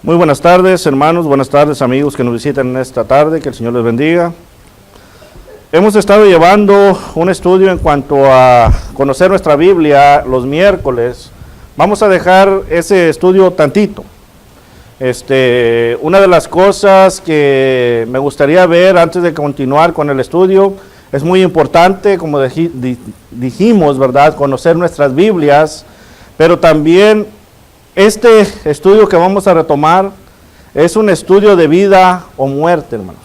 Muy buenas tardes, hermanos, buenas tardes, amigos que nos visitan en esta tarde, que el Señor les bendiga. Hemos estado llevando un estudio en cuanto a conocer nuestra Biblia los miércoles. Vamos a dejar ese estudio tantito. Una de las cosas que me gustaría ver antes de continuar con el estudio, es muy importante, como dijimos, ¿verdad?, conocer nuestras Biblias, pero también este estudio que vamos a retomar es un estudio de vida o muerte, hermanos.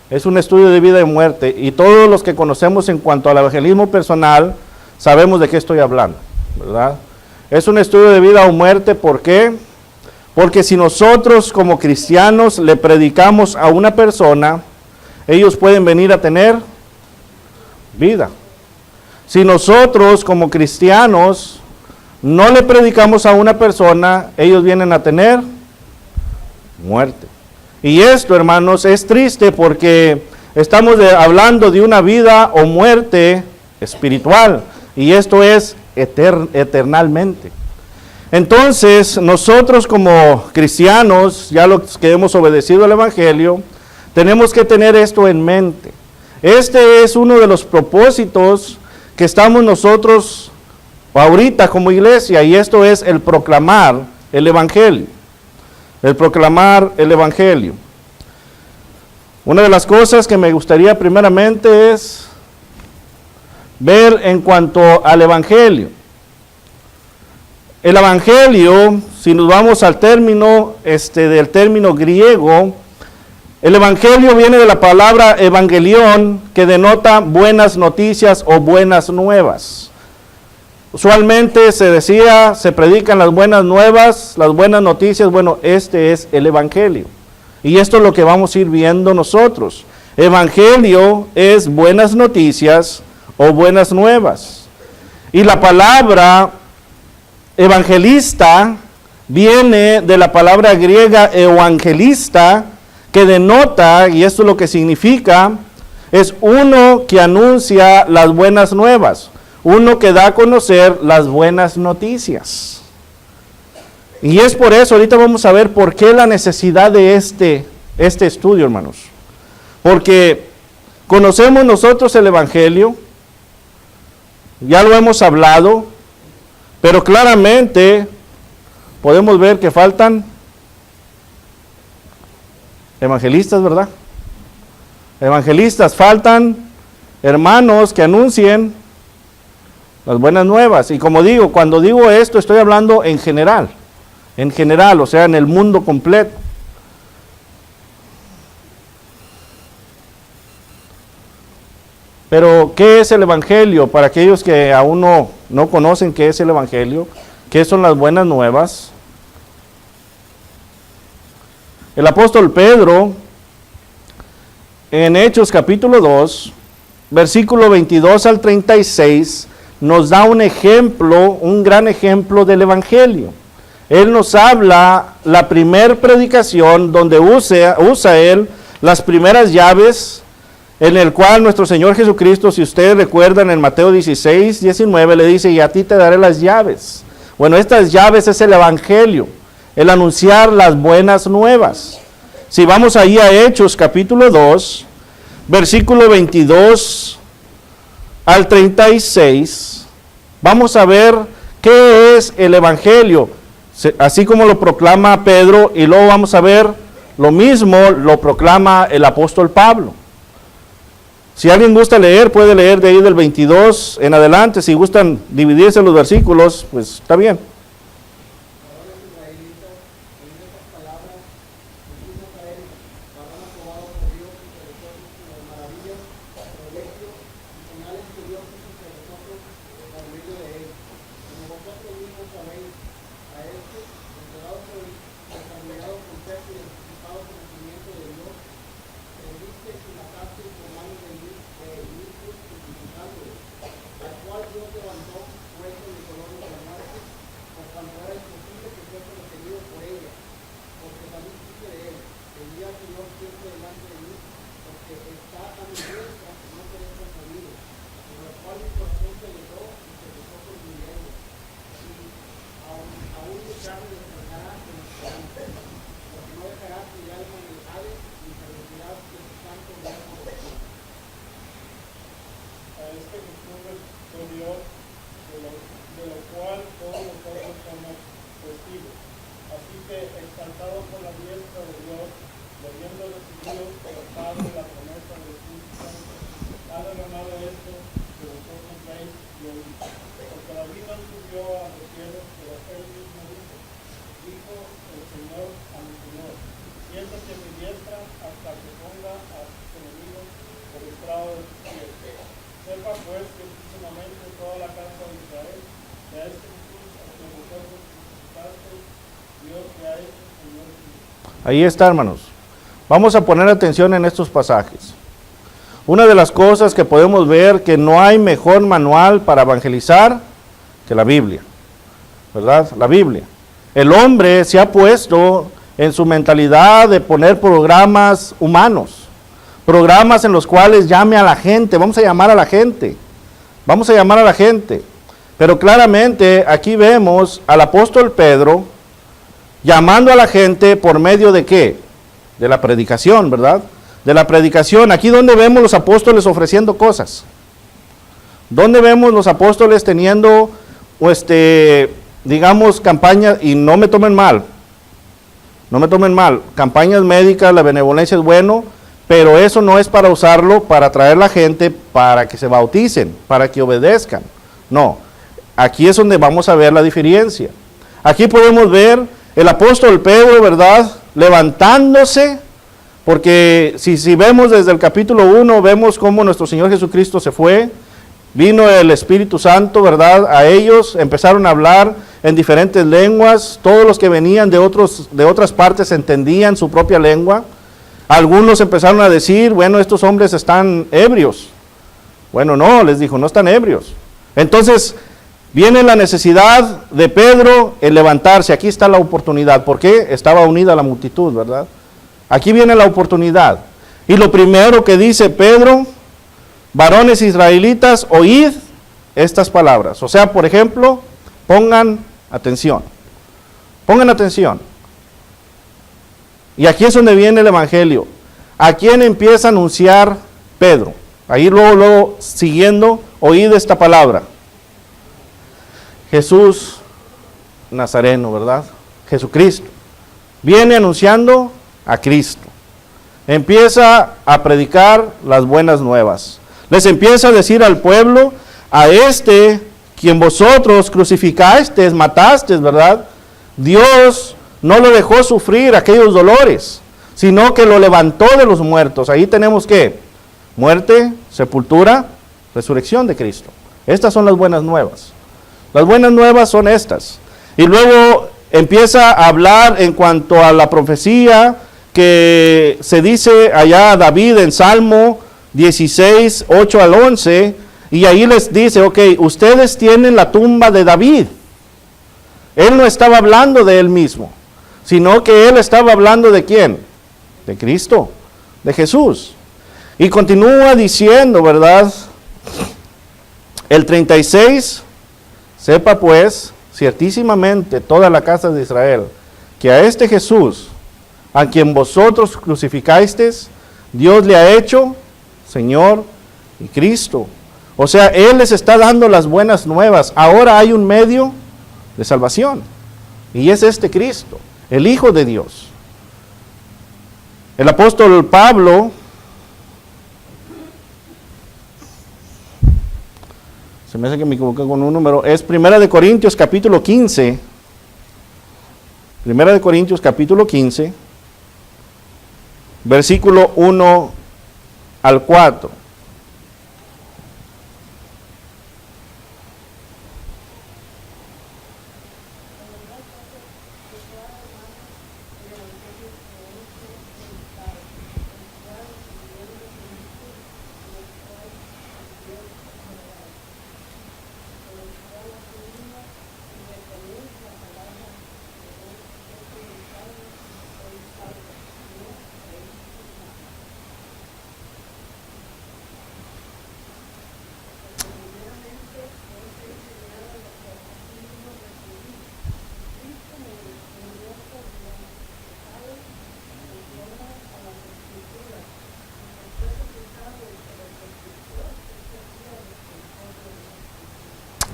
Es un estudio de vida y muerte, y todos los que conocemos en cuanto al evangelismo personal, sabemos de qué estoy hablando, ¿verdad? Es un estudio de vida o muerte, ¿por qué? Porque si nosotros como cristianos le predicamos a una persona, ellos pueden venir a tener vida. Si nosotros como cristianos no le predicamos a una persona, ellos vienen a tener muerte. Y esto, hermanos, es triste porque estamos hablando de una vida o muerte espiritual, y esto es eternalmente. Entonces, nosotros como cristianos, ya los que hemos obedecido al Evangelio, tenemos que tener esto en mente. Este es uno de los propósitos que estamos nosotros ahorita como iglesia, y esto es el proclamar el Evangelio. El proclamar el Evangelio. Una de las cosas que me gustaría primeramente es ver en cuanto al Evangelio. El Evangelio, si nos vamos al término, del término griego, el Evangelio viene de la palabra evangelión, que denota buenas noticias o buenas nuevas. Usualmente se predican las buenas nuevas, las buenas noticias. Bueno, este es el Evangelio. Y esto es lo que vamos a ir viendo nosotros. Evangelio es buenas noticias o buenas nuevas. Y la palabra evangelista viene de la palabra griega evangelista, que denota, y esto es lo que significa, es uno que anuncia las buenas nuevas. Uno que da a conocer las buenas noticias. Y es por eso, ahorita vamos a ver por qué la necesidad de este estudio, hermanos. Porque conocemos nosotros el Evangelio, ya lo hemos hablado, pero claramente podemos ver que faltan evangelistas, ¿verdad? Evangelistas, faltan hermanos que anuncien las buenas nuevas. Y como digo, cuando digo esto, estoy hablando en general, o sea, en el mundo completo. Pero, ¿qué es el Evangelio? Para aquellos que aún no conocen qué es el Evangelio, ¿qué son las buenas nuevas? El apóstol Pedro, en Hechos capítulo 2, versículo 22 al 36, nos da un ejemplo, un gran ejemplo del Evangelio. Él nos habla la primer predicación donde usa él las primeras llaves, en el cual nuestro Señor Jesucristo, si ustedes recuerdan en Mateo 16, 19, le dice, y a ti te daré las llaves. Bueno, estas llaves es el Evangelio, el anunciar las buenas nuevas. Si vamos ahí a Hechos capítulo 2, versículo 22 al 36, vamos a ver qué es el Evangelio, así como lo proclama Pedro, y luego vamos a ver lo mismo lo proclama el apóstol Pablo. Si alguien gusta leer, puede leer de ahí del 22 en adelante. Si gustan dividirse los versículos, pues está bien. pues que últimamente toda la casa de Israel, que a este Jesús a quien vosotros crucificasteis, Dios le ha hecho Señor y Cristo. Ahí está, hermanos. Vamos a poner atención en estos pasajes. Una de las cosas que podemos ver que no hay mejor manual para evangelizar que la Biblia, ¿verdad? La Biblia. El hombre se ha puesto en su mentalidad de poner programas humanos, programas en los cuales llame a la gente, vamos a llamar a la gente, pero claramente aquí vemos al apóstol Pedro llamando a la gente por medio de ¿qué? De la predicación, ¿verdad? De la predicación. Aquí donde vemos los apóstoles ofreciendo cosas, donde vemos los apóstoles teniendo, digamos, campañas, y no me tomen mal, campañas médicas, la benevolencia es bueno, pero eso no es para usarlo para atraer a la gente para que se bauticen, para que obedezcan. No, aquí es donde vamos a ver la diferencia. Aquí podemos ver el apóstol Pedro, ¿verdad?, levantándose, porque si vemos desde el capítulo 1, vemos cómo nuestro Señor Jesucristo se fue, vino el Espíritu Santo, ¿verdad?, a ellos, empezaron a hablar en diferentes lenguas, todos los que venían de otras partes entendían su propia lengua. Algunos empezaron a decir, bueno, estos hombres están ebrios. Bueno, no, les dijo, no están ebrios. Entonces, viene la necesidad de Pedro en levantarse. Aquí está la oportunidad. ¿Por qué? Estaba unida a la multitud, ¿verdad? Aquí viene la oportunidad. Y lo primero que dice Pedro, varones israelitas, oíd estas palabras. O sea, por ejemplo, pongan atención. Pongan atención. Y aquí es donde viene el evangelio. ¿A quién empieza a anunciar Pedro? Ahí luego siguiendo, oíd esta palabra. Jesús Nazareno, ¿verdad? Jesucristo. Viene anunciando a Cristo. Empieza a predicar las buenas nuevas. Les empieza a decir al pueblo, a quien vosotros crucificasteis, matasteis, ¿verdad? Dios no lo dejó sufrir aquellos dolores, sino que lo levantó de los muertos. Ahí tenemos ¿qué? Muerte, sepultura, resurrección de Cristo. Estas son las buenas nuevas. Las buenas nuevas son estas. Y luego empieza a hablar en cuanto a la profecía que se dice allá David en Salmo 16, 8 al 11, y ahí les dice, ok, ustedes tienen la tumba de David. Él no estaba hablando de él mismo, sino que él estaba hablando de ¿quién? De Cristo, de Jesús. Y continúa diciendo, ¿verdad? El 36, sepa pues, ciertísimamente toda la casa de Israel, que a este Jesús, a quien vosotros crucificasteis, Dios le ha hecho Señor y Cristo. O sea, Él les está dando las buenas nuevas. Ahora hay un medio de salvación, y es Cristo, el Hijo de Dios. El apóstol Pablo, se me hace que me equivoqué con un número, es 1 Corintios capítulo 15, 1 Corintios capítulo 15, versículo 1 al 4.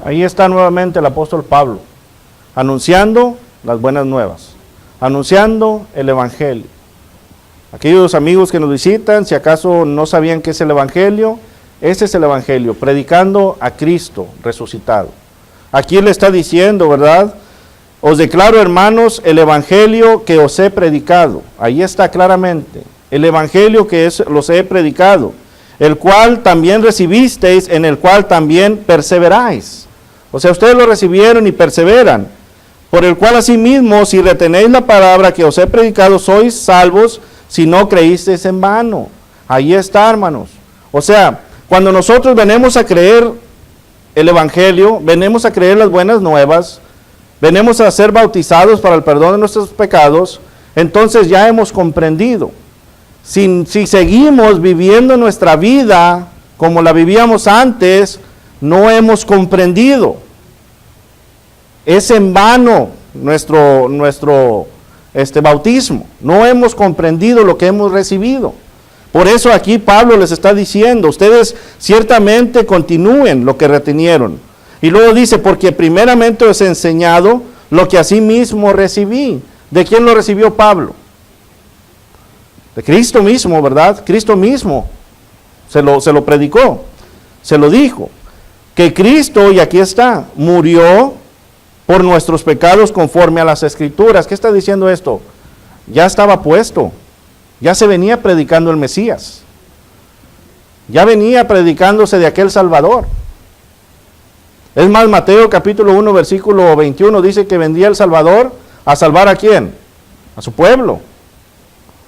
Ahí está nuevamente el apóstol Pablo, anunciando las buenas nuevas, anunciando el evangelio. Aquellos amigos que nos visitan, si acaso no sabían qué es el evangelio, ese es el evangelio, predicando a Cristo resucitado. Aquí le está diciendo, ¿verdad? Os declaro, hermanos, el evangelio que os he predicado. Ahí está claramente, el evangelio que los he predicado, el cual también recibisteis, en el cual también perseveráis. O sea, ustedes lo recibieron y perseveran, por el cual asimismo, si retenéis la palabra que os he predicado, sois salvos, si no creísteis en vano. Ahí está, hermanos. O sea, cuando nosotros venimos a creer el Evangelio, venimos a creer las buenas nuevas, venimos a ser bautizados para el perdón de nuestros pecados, entonces ya hemos comprendido. Si seguimos viviendo nuestra vida como la vivíamos antes, no hemos comprendido. Es en vano nuestro bautismo. No hemos comprendido lo que hemos recibido. Por eso aquí Pablo les está diciendo, ustedes ciertamente continúen lo que retenieron. Y luego dice, porque primeramente os he enseñado lo que asimismo recibí. ¿De quién lo recibió Pablo? De Cristo mismo, ¿verdad? Cristo mismo se lo predicó, se lo dijo. Que Cristo, y aquí está, murió por nuestros pecados conforme a las Escrituras. ¿Qué está diciendo esto? Ya estaba puesto. Ya se venía predicando el Mesías. Ya venía predicándose de aquel Salvador. Es más, Mateo capítulo 1, versículo 21 dice que vendría el Salvador a salvar ¿a quién? A su pueblo.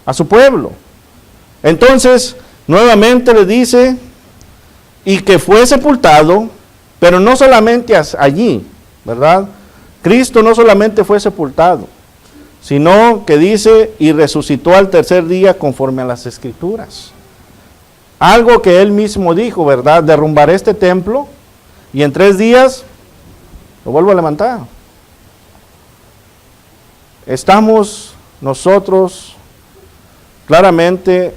A su pueblo. Entonces, nuevamente le dice, y que fue sepultado, pero no solamente allí, ¿verdad? Cristo no solamente fue sepultado, sino que dice, y resucitó al tercer día conforme a las Escrituras. Algo que él mismo dijo, ¿verdad? Derrumbaré este templo y en 3 días lo vuelvo a levantar. Estamos nosotros claramente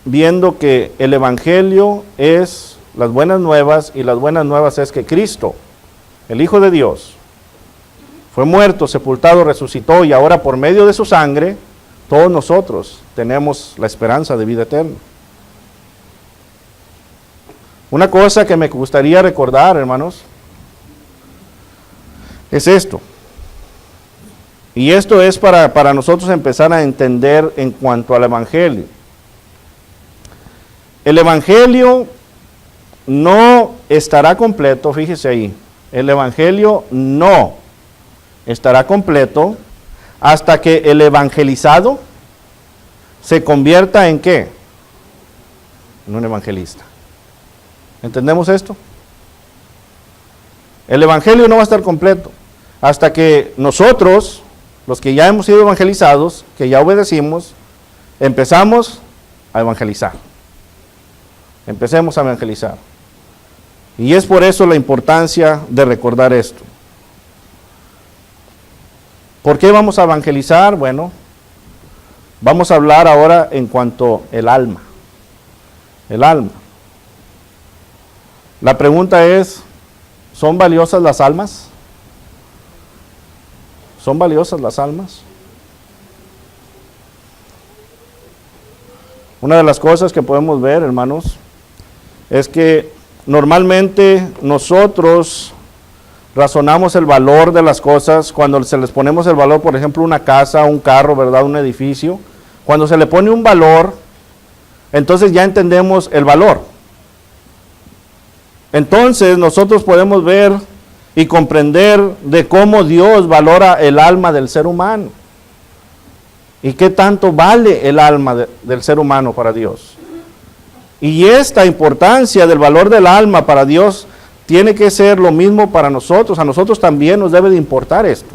viendo que el Evangelio es las buenas nuevas, y las buenas nuevas es que Cristo, el Hijo de Dios, fue muerto, sepultado, resucitó, y ahora por medio de su sangre, todos nosotros tenemos la esperanza de vida eterna. Una cosa que me gustaría recordar, hermanos, es esto. Y esto es para nosotros empezar a entender en cuanto al Evangelio. El Evangelio no estará completo, fíjese ahí, el Evangelio no estará completo hasta que el evangelizado se convierta ¿en qué? En un evangelista. ¿Entendemos esto? El Evangelio no va a estar completo hasta que nosotros, los que ya hemos sido evangelizados, que ya obedecimos, empezamos a evangelizar. Empecemos a evangelizar. Y es por eso la importancia de recordar esto. ¿Por qué vamos a evangelizar? Bueno, vamos a hablar ahora en cuanto al alma. El alma. La pregunta es, ¿son valiosas las almas? ¿Son valiosas las almas? Una de las cosas que podemos ver, hermanos, es que normalmente nosotros razonamos el valor de las cosas cuando se les ponemos el valor, por ejemplo, una casa, un carro, ¿verdad? Un edificio. Cuando se le pone un valor, entonces ya entendemos el valor. Entonces nosotros podemos ver y comprender de cómo Dios valora el alma del ser humano. Y qué tanto vale el alma del ser humano para Dios. Y esta importancia del valor del alma para Dios tiene que ser lo mismo para nosotros. A nosotros también nos debe de importar esto.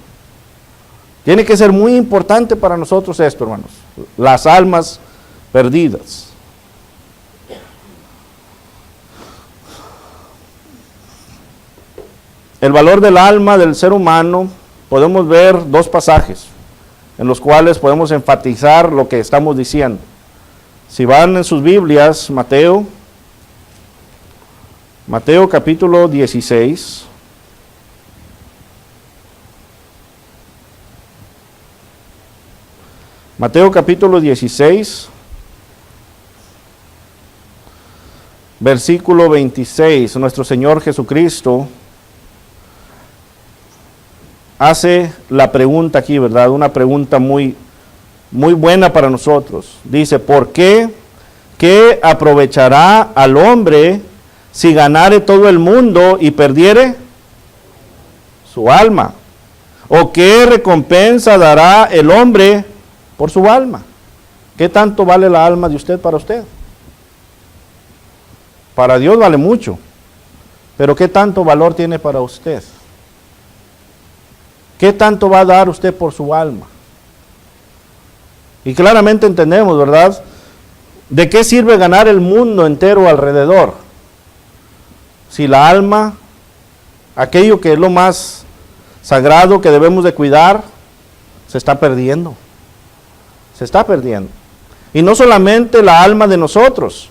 Tiene que ser muy importante para nosotros esto, hermanos. Las almas perdidas. El valor del alma del ser humano, podemos ver 2 pasajes en los cuales podemos enfatizar lo que estamos diciendo. Si van en sus Biblias, Mateo capítulo 16. Mateo capítulo 16, versículo 26. Nuestro Señor Jesucristo hace la pregunta aquí, ¿verdad? Una pregunta muy buena para nosotros. Dice, ¿por qué ¿qué aprovechará al hombre si ganare todo el mundo y perdiere su alma? ¿O qué recompensa dará el hombre por su alma? ¿Qué tanto vale la alma de usted para usted? Para Dios vale mucho, pero ¿qué tanto valor tiene para usted? ¿Qué tanto va a dar usted por su alma? Y claramente entendemos, ¿verdad? ¿De qué sirve ganar el mundo entero alrededor? Si la alma, aquello que es lo más sagrado que debemos de cuidar, se está perdiendo. Se está perdiendo. Y no solamente la alma de nosotros,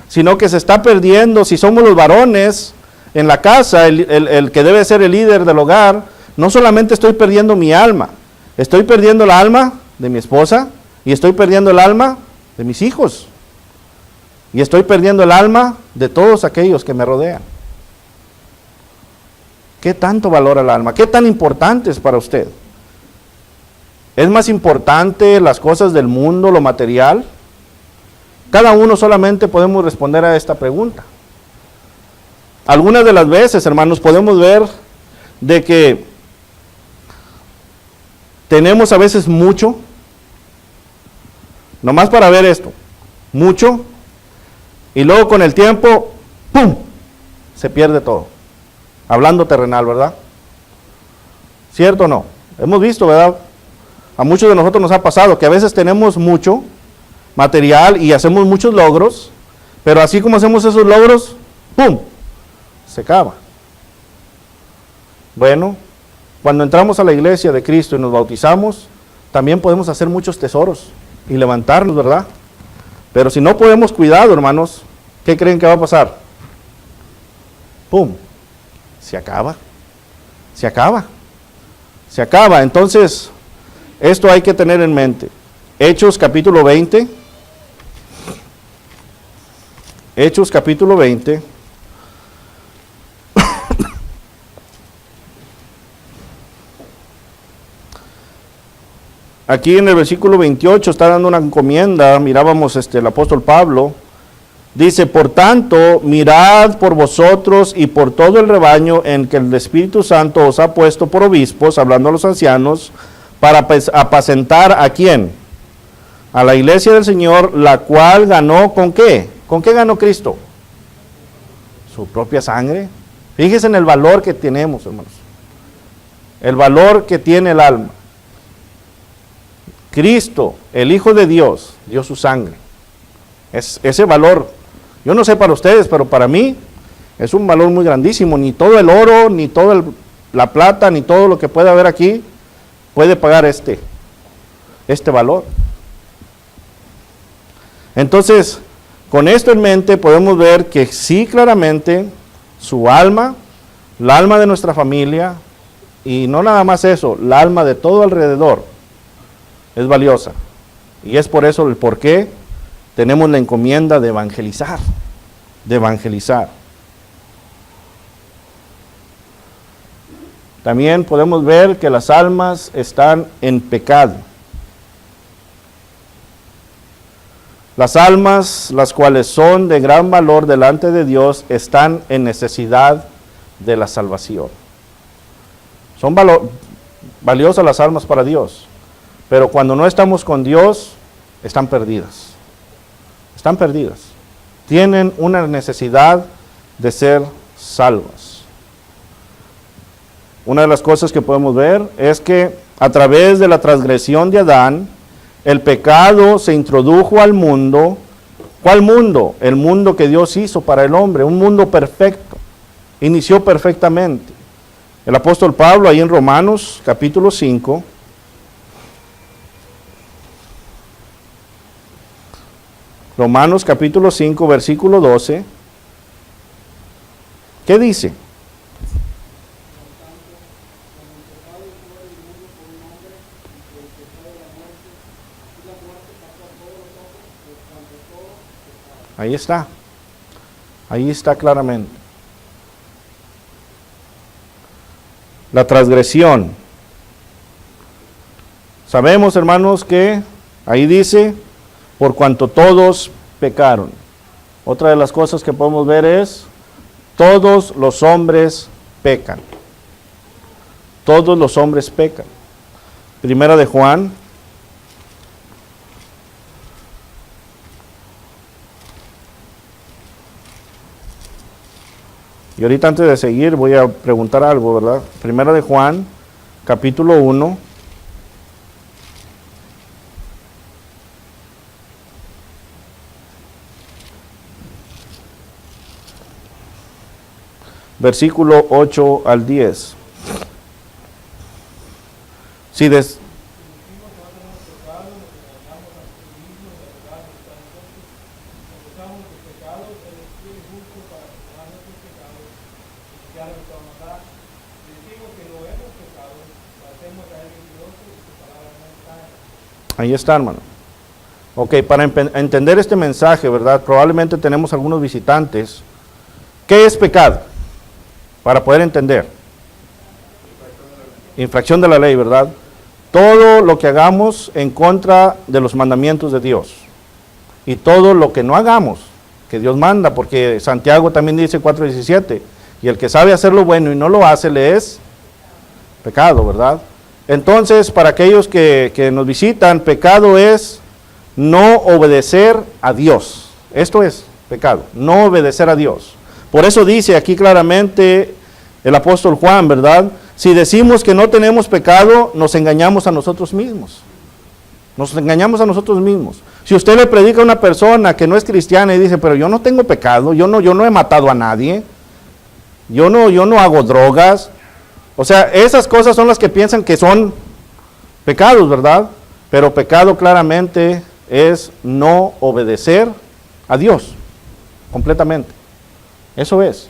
sino que se está perdiendo, si somos los varones en la casa, el que debe ser el líder del hogar, no solamente estoy perdiendo mi alma, estoy perdiendo el alma de mi esposa, y estoy perdiendo el alma de mis hijos, y estoy perdiendo el alma de todos aquellos que me rodean. ¿Qué tanto valora el alma? ¿Qué tan importante es para usted? ¿Es más importante las cosas del mundo, lo material? Cada uno solamente podemos responder a esta pregunta. Algunas de las veces, hermanos, podemos ver de que tenemos a veces mucho, nomás para ver esto, mucho, y luego con el tiempo, ¡pum!, se pierde todo. Hablando terrenal, ¿verdad? ¿Cierto o no? Hemos visto, ¿verdad? A muchos de nosotros nos ha pasado que a veces tenemos mucho material y hacemos muchos logros, pero así como hacemos esos logros, ¡pum!, se acaba. Bueno, cuando entramos a la iglesia de Cristo y nos bautizamos, también podemos hacer muchos tesoros y levantarnos, ¿verdad? Pero si no podemos cuidado, hermanos, ¿qué creen que va a pasar? ¡Pum!, se acaba. Se acaba. Se acaba. Entonces, esto hay que tener en mente. Hechos capítulo 20. Hechos capítulo 20. Aquí en el versículo 28 está dando una encomienda, mirábamos el apóstol Pablo, dice, por tanto, mirad por vosotros y por todo el rebaño en que el Espíritu Santo os ha puesto por obispos, hablando a los ancianos, para apacentar ¿a quién? A la iglesia del Señor, la cual ganó ¿con qué? ¿Con qué ganó Cristo? Su propia sangre. Fíjense en el valor que tenemos, hermanos. El valor que tiene el alma. Cristo, el Hijo de Dios, dio su sangre. Ese valor, yo no sé para ustedes, pero para mí es un valor muy grandísimo. Ni todo el oro, ni toda la plata, ni todo lo que pueda haber aquí puede pagar este valor. Entonces, con esto en mente podemos ver que sí, claramente, su alma, la alma de nuestra familia, y no nada más eso, la alma de todo alrededor, es valiosa. Y es por eso el por qué tenemos la encomienda de evangelizar, de evangelizar. También podemos ver que las almas están en pecado. Las almas, las cuales son de gran valor delante de Dios, están en necesidad de la salvación. Son valiosas las almas para Dios, pero cuando no estamos con Dios, están perdidas. Están perdidas. Tienen una necesidad de ser salvas. Una de las cosas que podemos ver es que a través de la transgresión de Adán, el pecado se introdujo al mundo. ¿Cuál mundo? El mundo que Dios hizo para el hombre, un mundo perfecto. Inició perfectamente. El apóstol Pablo, ahí en Romanos, capítulo 5, Romanos capítulo 5, versículo 12, ¿qué dice? Ahí está claramente. La transgresión. Sabemos, hermanos, que ahí dice, por cuanto todos pecaron. Otra de las cosas que podemos ver es, todos los hombres pecan. Todos los hombres pecan. Primera de Juan. Y ahorita antes de seguir voy a preguntar algo, ¿verdad? Primera de Juan, capítulo 1. Versículo 8 al 10. Si des... Ahí está, hermano. Ok, para entender este mensaje, ¿verdad? Probablemente tenemos algunos visitantes. ¿Qué es pecado? Para poder entender. Infracción de la ley, ¿verdad? Todo lo que hagamos en contra de los mandamientos de Dios. Y todo lo que no hagamos, que Dios manda, porque Santiago también dice 4:17, y el que sabe hacer lo bueno y no lo hace, le es pecado, ¿verdad? Entonces, para aquellos que nos visitan, pecado es no obedecer a Dios. Esto es pecado, no obedecer a Dios. Por eso dice aquí claramente el apóstol Juan, ¿verdad? Si decimos que no tenemos pecado, nos engañamos a nosotros mismos. Nos engañamos a nosotros mismos. Si usted le predica a una persona que no es cristiana y dice, pero yo no tengo pecado, yo no he matado a nadie, yo no hago drogas. O sea, esas cosas son las que piensan que son pecados, ¿verdad? Pero pecado claramente es no obedecer a Dios, completamente. Eso es.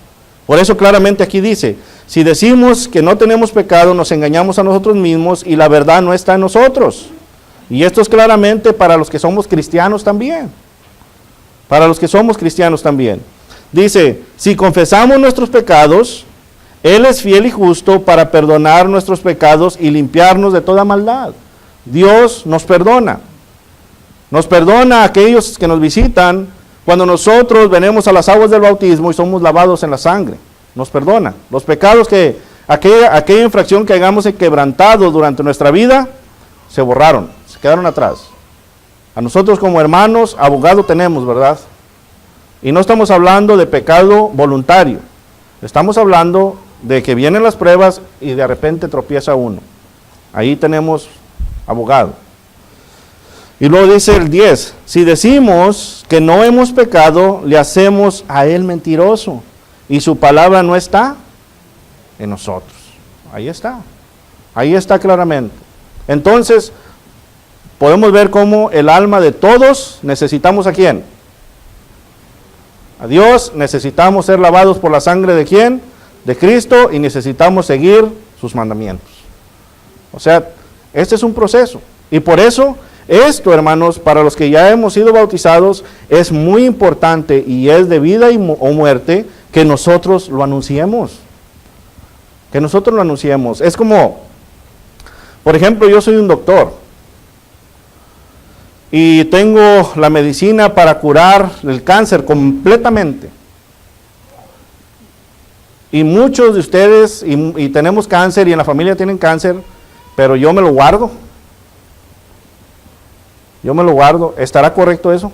Por eso claramente aquí dice, si decimos que no tenemos pecado, nos engañamos a nosotros mismos y la verdad no está en nosotros. Y esto es claramente para los que somos cristianos también. Para los que somos cristianos también. Dice, si confesamos nuestros pecados, Él es fiel y justo para perdonar nuestros pecados y limpiarnos de toda maldad. Dios nos perdona. Nos perdona a aquellos que nos visitan cuando nosotros venimos a las aguas del bautismo y somos lavados en la sangre. Nos perdona. Los pecados aquella infracción que hagamos quebrantado durante nuestra vida, se borraron, se quedaron atrás. A nosotros como hermanos, abogado tenemos, ¿verdad? Y no estamos hablando de pecado voluntario. Estamos hablando de que vienen las pruebas y de repente tropieza uno. Ahí tenemos abogado. Y luego dice el 10, si decimos que no hemos pecado, le hacemos a Él mentiroso, y su palabra no está en nosotros. Ahí está claramente. Entonces, podemos ver cómo el alma de todos necesitamos ¿a quién? A Dios. Necesitamos ser lavados por la sangre ¿de quién? De Cristo, y necesitamos seguir sus mandamientos. O sea, este es un proceso, y por eso esto, hermanos, para los que ya hemos sido bautizados, es muy importante y es de vida o muerte que nosotros lo anunciemos. Que nosotros lo anunciemos. Es como, por ejemplo, yo soy un doctor y tengo la medicina para curar el cáncer completamente. Y muchos de ustedes, y tenemos cáncer y en la familia tienen cáncer, pero yo me lo guardo. Yo me lo guardo. ¿Estará correcto eso?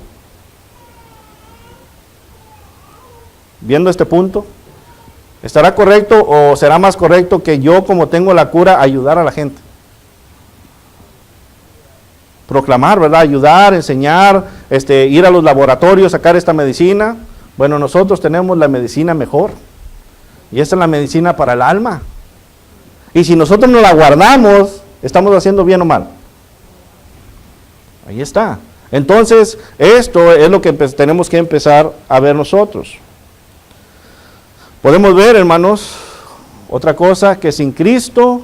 Viendo este punto, ¿estará correcto o será más correcto que yo, como tengo la cura, ayudar a la gente? Proclamar, ¿verdad? Ayudar, enseñar, ir a los laboratorios, sacar esta medicina. Bueno, nosotros tenemos la medicina mejor. Y esta es la medicina para el alma. Y si nosotros no la guardamos, ¿estamos haciendo bien o mal? Ahí está. Entonces, esto es lo que tenemos que empezar a ver nosotros. Podemos ver, hermanos, otra cosa, que sin Cristo,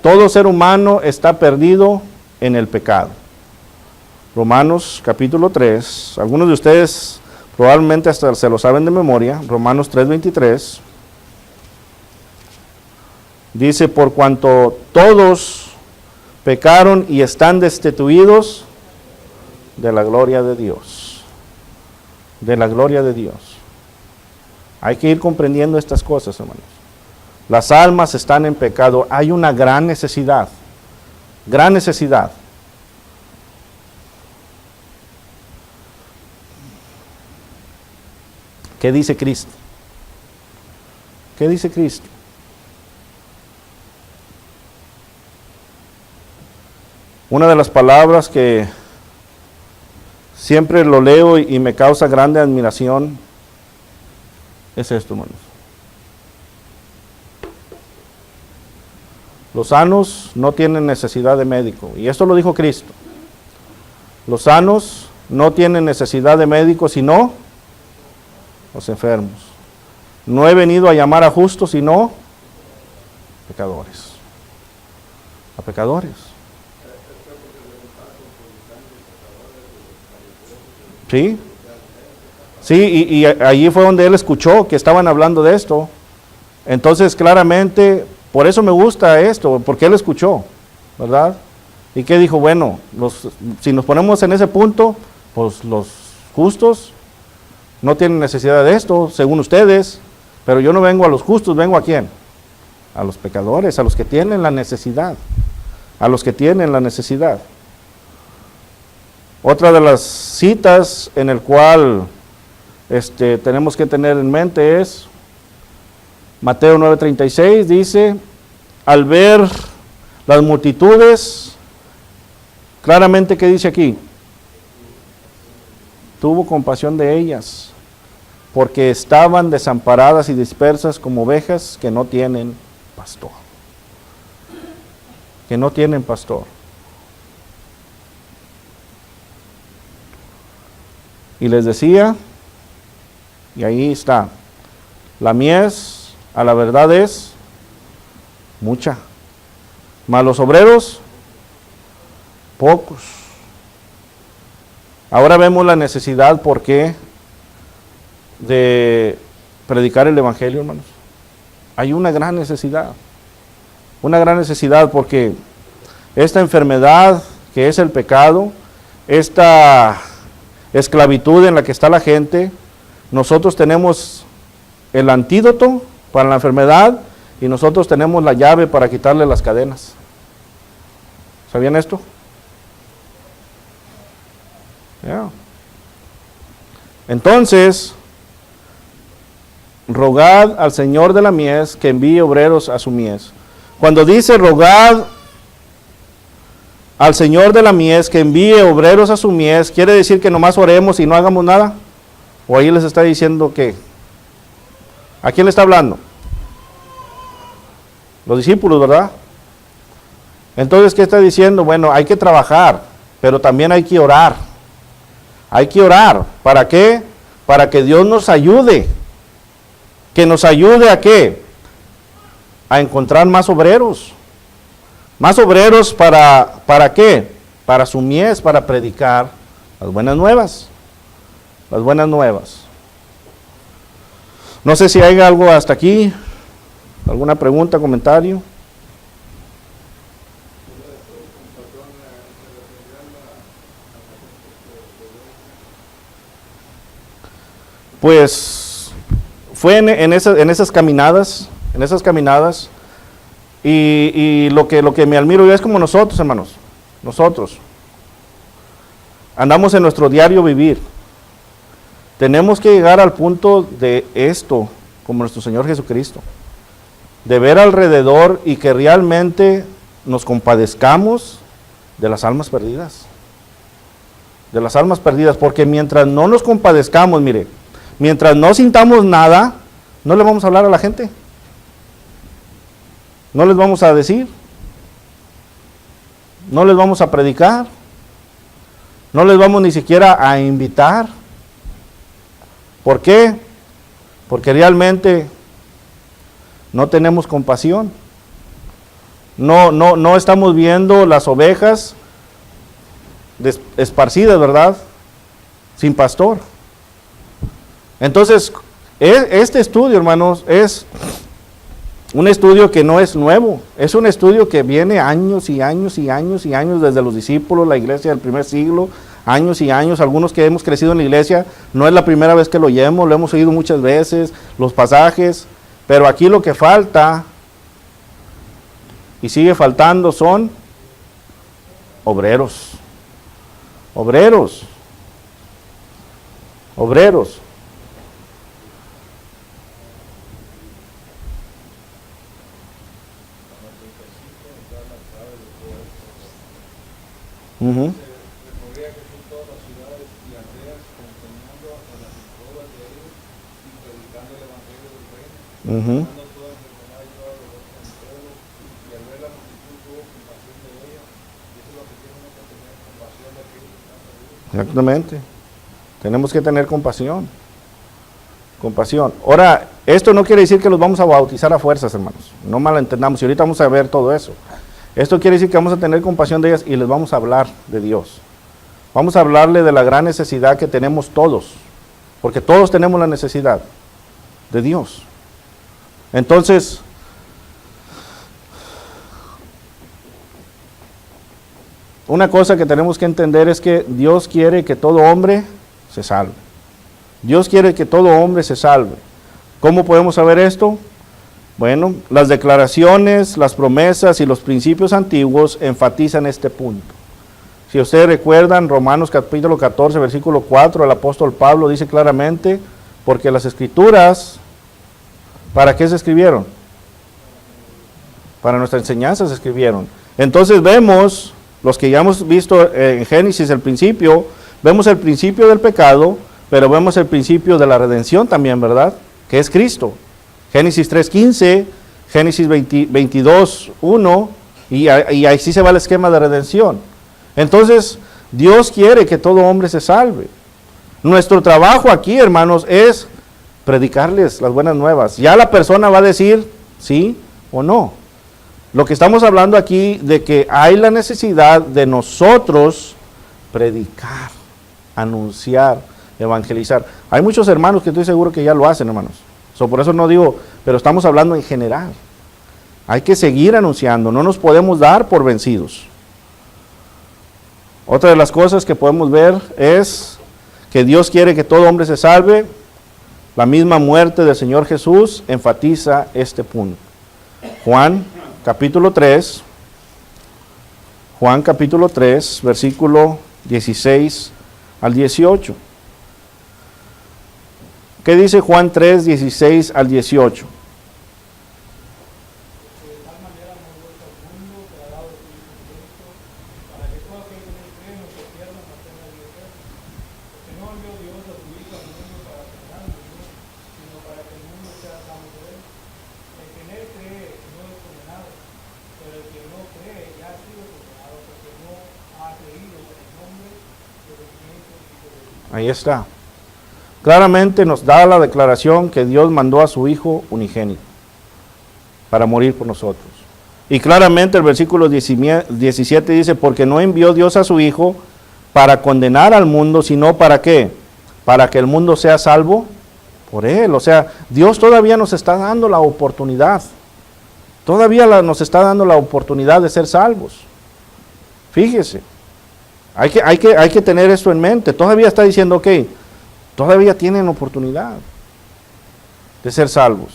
todo ser humano está perdido en el pecado. Romanos capítulo 3, algunos de ustedes probablemente hasta se lo saben de memoria, Romanos 3:23, dice, por cuanto todos pecaron y están destituidos de la gloria de Dios. de la gloria de Dios. Hay que ir comprendiendo estas cosas, hermanos. Las almas están en pecado. Hay una gran necesidad. Gran necesidad. ¿Qué dice Cristo? ¿Qué dice Cristo? Una de las palabras que siempre lo leo y me causa grande admiración es esto, hermanos. Los sanos no tienen necesidad de médico. Y esto lo dijo Cristo. Los sanos no tienen necesidad de médico, sino los enfermos. No he venido a llamar a justos, sino pecadores. A pecadores. ¿Sí? Sí, y allí fue donde él escuchó que estaban hablando de esto. Entonces, claramente, por eso me gusta esto, porque él escuchó, ¿verdad? ¿Y qué dijo? Bueno, si nos ponemos en ese punto, pues los justos no tienen necesidad de esto, según ustedes, pero yo no vengo a los justos, vengo ¿a quién? A los pecadores, a los que tienen la necesidad, a los que tienen la necesidad. Otra de las citas en el cual tenemos que tener en mente es Mateo 9:36, dice, al ver las multitudes, claramente, ¿qué dice aquí? Tuvo compasión de ellas, porque estaban desamparadas y dispersas como ovejas que no tienen pastor. Que no tienen pastor. Y les decía, y ahí está, la mies a la verdad es mucha, mas los obreros pocos. Ahora vemos la necesidad, ¿por qué? De predicar el evangelio, hermanos. Hay una gran necesidad porque esta enfermedad que es el pecado, esta esclavitud en la que está la gente, nosotros tenemos el antídoto para la enfermedad y nosotros tenemos la llave para quitarle las cadenas. ¿Sabían esto? Yeah. Entonces, rogad al Señor de la mies que envíe obreros a su mies. Cuando dice rogad al Señor de la mies que envíe obreros a su mies, ¿quiere decir que nomás oremos y no hagamos nada? ¿O ahí les está diciendo que? ¿A quién le está hablando? Los discípulos, ¿verdad? Entonces, ¿qué está diciendo? Bueno, hay que trabajar, pero también hay que orar. Hay que orar. ¿Para qué? Para que Dios nos ayude. ¿Que nos ayude a qué? A encontrar más obreros. Más obreros ¿para qué? Para su mies, para predicar las buenas nuevas. Las buenas nuevas. No sé si hay algo hasta aquí. ¿Alguna pregunta, comentario? Pues fue en esas caminadas, y lo que me admiro yo es como nosotros, hermanos, nosotros andamos en nuestro diario vivir. Tenemos que llegar al punto de esto, como nuestro Señor Jesucristo, de ver alrededor y que realmente nos compadezcamos de las almas perdidas. De las almas perdidas, porque mientras no nos compadezcamos, mire, mientras no sintamos nada, no le vamos a hablar a la gente. No les vamos a decir. No les vamos a predicar. No les vamos ni siquiera a invitar. ¿Por qué? Porque realmente no tenemos compasión. No estamos viendo las ovejas esparcidas, ¿verdad? Sin pastor. Entonces, este estudio, hermanos, es un estudio que no es nuevo. Es un estudio que viene años y años y años y años desde los discípulos, la iglesia del primer siglo, años y años. Algunos que hemos crecido en la iglesia, no es la primera vez que lo hemos oído muchas veces, los pasajes, pero aquí lo que falta y sigue faltando son obreros. Obreros. Obreros. Uh-huh. Uh-huh. Exactamente. Tenemos que tener compasión. Compasión. Ahora, esto no quiere decir que los vamos a bautizar a fuerzas, hermanos. No malentendamos. Y ahorita vamos a ver todo eso. Esto quiere decir que vamos a tener compasión de ellas y les vamos a hablar de Dios. Vamos a hablarle de la gran necesidad que tenemos todos. Porque todos tenemos la necesidad de Dios. Entonces, una cosa que tenemos que entender es que Dios quiere que todo hombre se salve. Dios quiere que todo hombre se salve. ¿Cómo podemos saber esto? Bueno, las declaraciones, las promesas y los principios antiguos enfatizan este punto. Si ustedes recuerdan, Romanos capítulo 14, versículo 4, el apóstol Pablo dice claramente, porque las escrituras, ¿para qué se escribieron? Para nuestra enseñanza se escribieron. Entonces vemos, los que ya hemos visto en Génesis el principio, vemos el principio del pecado, pero vemos el principio de la redención también, ¿verdad? Que es Cristo. Génesis 3:15, Génesis 22:1, y ahí sí se va el esquema de redención. Entonces, Dios quiere que todo hombre se salve. Nuestro trabajo aquí, hermanos, es predicarles las buenas nuevas. Ya la persona va a decir sí o no. Lo que estamos hablando aquí de que hay la necesidad de nosotros predicar, anunciar, evangelizar. Hay muchos hermanos que estoy seguro que ya lo hacen, hermanos. Por eso no digo, pero estamos hablando en general. Hay que seguir anunciando, no nos podemos dar por vencidos. Otra de las cosas que podemos ver es que Dios quiere que todo hombre se salve. La misma muerte del Señor Jesús enfatiza este punto. Juan capítulo 3, versículo 16 al 18. ¿Qué dice Juan 3, 16 al 18? Ahí está. Claramente nos da la declaración que Dios mandó a su Hijo unigénito para morir por nosotros. Y claramente el versículo 17 dice, porque no envió Dios a su Hijo para condenar al mundo, sino ¿para qué? Para que el mundo sea salvo por Él. O sea, Dios todavía nos está dando la oportunidad. Todavía nos está dando la oportunidad de ser salvos. Fíjese. Hay que tener esto en mente. Todavía está diciendo, ok, todavía tienen oportunidad de ser salvos.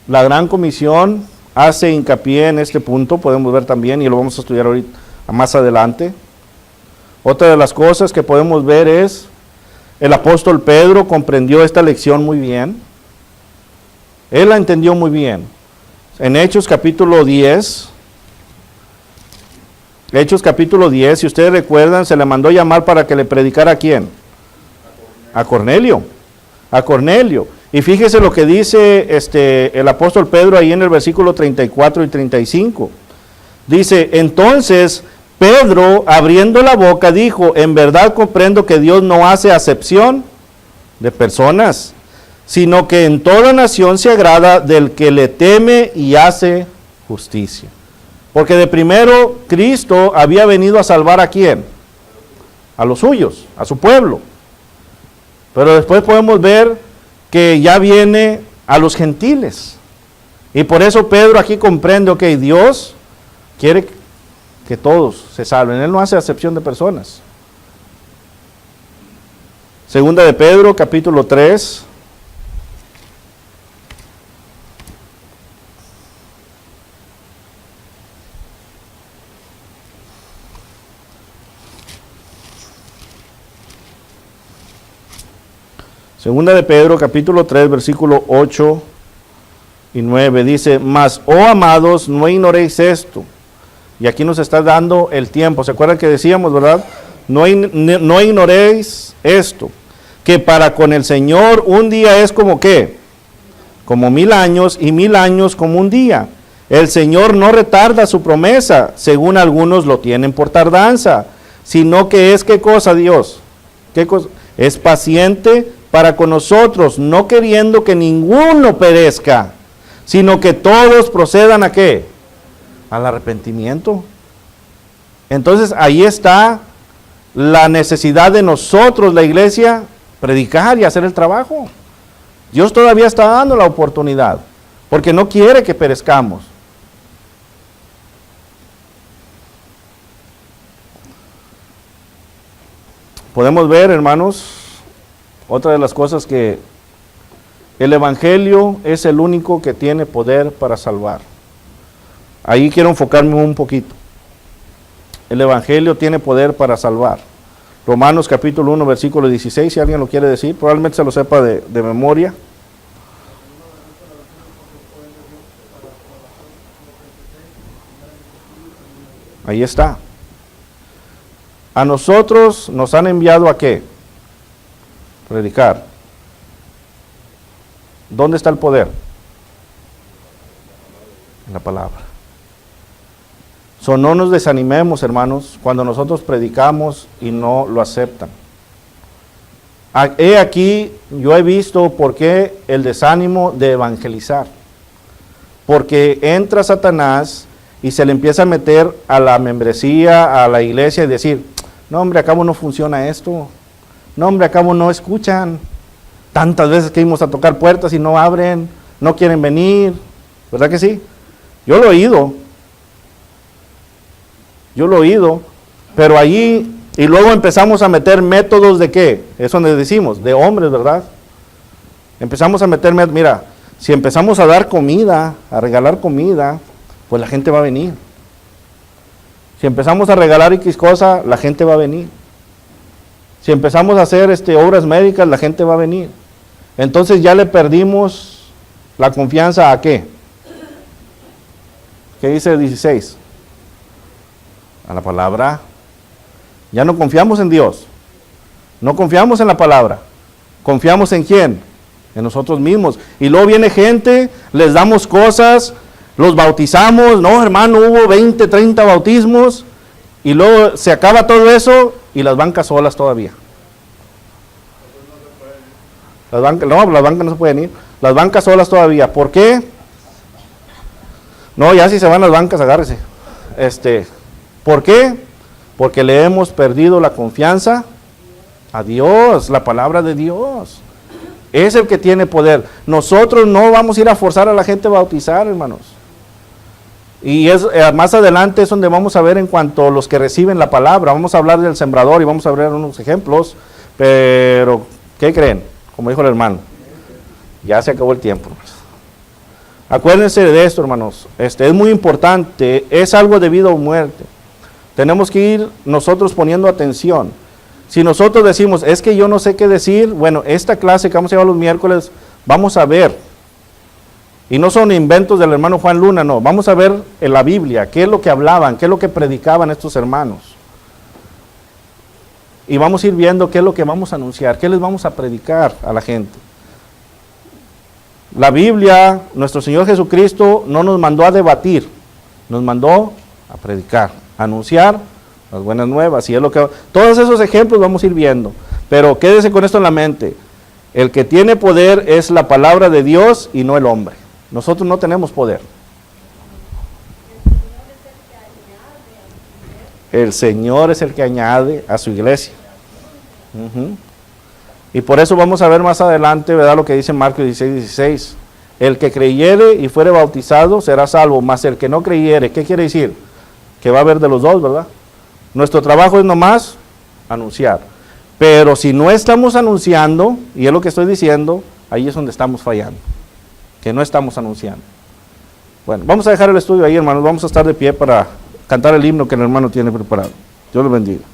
La Gran Comisión hace hincapié en este punto, podemos ver también, y lo vamos a estudiar ahorita más adelante. Otra de las cosas que podemos ver es, el apóstol Pedro comprendió esta lección muy bien. Él la entendió muy bien. En Hechos capítulo 10, si ustedes recuerdan, se le mandó llamar para que le predicara ¿a quién? A Cornelio. Y fíjese lo que dice el apóstol Pedro ahí en el versículo 34 y 35. Dice, entonces Pedro, abriendo la boca, dijo, en verdad comprendo que Dios no hace acepción de personas, sino que en toda nación se agrada del que le teme y hace justicia. Porque de primero Cristo había venido a salvar ¿a quién? A los suyos, a su pueblo. Pero después podemos ver que ya viene a los gentiles. Y por eso Pedro aquí comprende, ok, Dios quiere que todos se salven. Él no hace acepción de personas. Segunda de Pedro, capítulo 3. Segunda de Pedro, capítulo 3, versículo 8 y 9, dice, mas, oh amados, no ignoréis esto. Y aquí nos está dando el tiempo. ¿Se acuerdan que decíamos, verdad? No ignoréis esto, que para con el Señor un día es como ¿qué? Como 1000 años, y 1000 años como un día. El Señor no retarda su promesa, según algunos lo tienen por tardanza, sino que es, ¿qué cosa, Dios? ¿Qué cosa? Es paciente para con nosotros, no queriendo que ninguno perezca, sino que todos procedan ¿a qué? Al arrepentimiento. Entonces ahí está la necesidad de nosotros, la iglesia, predicar y hacer el trabajo. Dios todavía está dando la oportunidad, porque no quiere que perezcamos. Podemos ver, hermanos, otra de las cosas que el Evangelio es el único que tiene poder para salvar. Ahí quiero enfocarme un poquito. El Evangelio tiene poder para salvar. Romanos capítulo 1, versículo 16, si alguien lo quiere decir, probablemente se lo sepa de memoria. Ahí está. A nosotros nos han enviado ¿a qué? Predicar. ¿Dónde está el poder? En la palabra. No nos desanimemos, hermanos, cuando nosotros predicamos y no lo aceptan. He aquí, yo he visto por qué el desánimo de evangelizar. Porque entra Satanás y se le empieza a meter a la membresía, a la iglesia y decir, no hombre, acabo no funciona esto. No hombre, acabo no escuchan. Tantas veces que íbamos a tocar puertas y no abren, no quieren venir. ¿Verdad que sí? Yo lo he oído. Pero allí, y luego empezamos a meter métodos de ¿qué? Eso les decimos, de hombres, ¿verdad? Empezamos a meter, mira, si empezamos a dar comida, a regalar comida, pues la gente va a venir. Si empezamos a regalar X cosa, la gente va a venir. Si empezamos a hacer obras médicas, la gente va a venir. Entonces ya le perdimos la confianza ¿a qué? ¿Qué dice el 16? A la palabra. Ya no confiamos en Dios. No confiamos en la palabra. ¿Confiamos en quién? En nosotros mismos. Y luego viene gente, les damos cosas, los bautizamos. No, hermano, hubo 20, 30 bautismos. Y luego se acaba todo eso y las bancas solas todavía. Las bancas no se pueden ir. Las bancas solas todavía. ¿Por qué? No, ya si se van las bancas, agárrese. ¿Por qué? Porque le hemos perdido la confianza a Dios, la palabra de Dios. Es el que tiene poder. Nosotros no vamos a ir a forzar a la gente a bautizar, hermanos. Y más adelante es donde vamos a ver en cuanto a los que reciben la palabra. Vamos a hablar del sembrador y vamos a ver unos ejemplos. Pero, ¿qué creen? Como dijo el hermano, ya se acabó el tiempo. Acuérdense de esto, hermanos. Es muy importante. Es algo de vida o muerte. Tenemos que ir nosotros poniendo atención. Si nosotros decimos, es que yo no sé qué decir, bueno, esta clase que vamos a llevar los miércoles, vamos a ver. Y no son inventos del hermano Juan Luna, no. Vamos a ver en la Biblia qué es lo que hablaban, qué es lo que predicaban estos hermanos. Y vamos a ir viendo qué es lo que vamos a anunciar, qué les vamos a predicar a la gente. La Biblia, nuestro Señor Jesucristo, no nos mandó a debatir, nos mandó a predicar, a anunciar las buenas nuevas. Y es lo que todos esos ejemplos vamos a ir viendo. Pero quédese con esto en la mente. El que tiene poder es la palabra de Dios y no el hombre. Nosotros no tenemos poder. El Señor es el que añade a su iglesia. Y por eso vamos a ver más adelante, ¿verdad? Lo que dice Marcos 16. El que creyere y fuere bautizado será salvo, mas el que no creyere, ¿qué quiere decir? que va a haber de los dos, ¿verdad? Nuestro trabajo es nomás anunciar. Pero si no estamos anunciando, y es lo que estoy diciendo, ahí es donde estamos fallando, que no estamos anunciando. Bueno, vamos a dejar el estudio ahí, hermanos, vamos a estar de pie para cantar el himno que el hermano tiene preparado. Dios los bendiga.